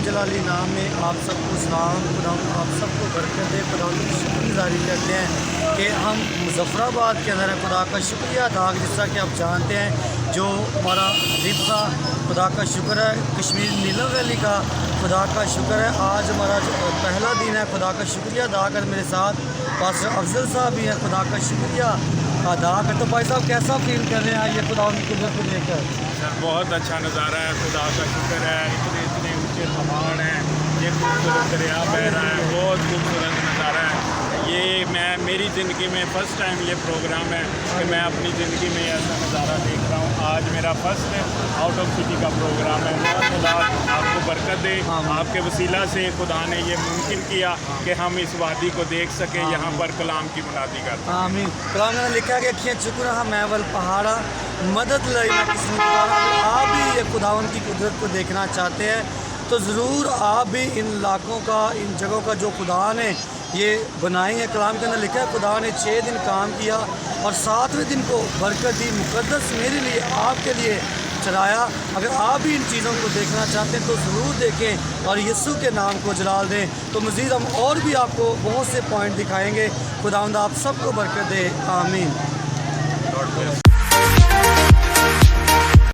जलाली नाम में आप सबको सलाम। खुदा आप सबको बरकत दे। खुदा की शुक्रगुजारी करते हैं कि हम मुजफ्फराबाद के अंदर हैं। खुदा का शुक्रिया अदा, जिस तरह कि आप जानते हैं जो हमारा ट्रिप था, खुदा का शुक्र है। कश्मीर नीलम वैली का खुदा का शुक्र है। आज हमारा जो पहला दिन है, खुदा का शुक्रिया अदा कर। मेरे साथ पास्टर अफजल साहब भी हैं, खुदा का शुक्रिया अदा कर। तो भाई साहब कैसा फील कर रहे हैं ये खुदा की कुदरत को देखकर? सर बहुत अच्छा नज़ारा है, खुदा का शुक्र है। इतने ऊंचे पहाड़ हैं, ये खूबसूरत दरिया बह रहा है, बहुत खूबसूरत नज़ारा है। ये मेरी ज़िंदगी में फ़र्स्ट टाइम ये प्रोग्राम है कि मैं अपनी ज़िंदगी में ऐसा नज़ारा देख रहा हूँ। आज मेरा फर्स्ट आउट ऑफ सिटी का प्रोग्राम है। खुदा आपको बरकत दे। आपके वसीला से खुदा ने ये मुमकिन किया कि हम इस वादी को देख सकें, यहाँ पर कलाम की मुनादी करते हैं। आमीन। कलाम में लिखा कि अखियाँ चुकरा मैं वल पहाड़ा मदद लई ना किसी ने। अगर आप भी ये खुदावन की कुदरत को देखना चाहते हैं तो ज़रूर आप भी इन इलाकों का, इन जगहों का जो खुदा ने ये बनाई है। कलाम के अंदर लिखा है खुदा ने 6 दिन काम किया और 7वें दिन को बरकत दी, मुकद्दस मेरे लिए आपके लिए चलाया। अगर आप भी इन चीज़ों को देखना चाहते हैं तो ज़रूर देखें और यीशु के नाम को जलाल दें। तो मज़ीद हम और भी आपको बहुत से पॉइंट दिखाएंगे। खुदावंद आप सबको बरकत दे। आमीन।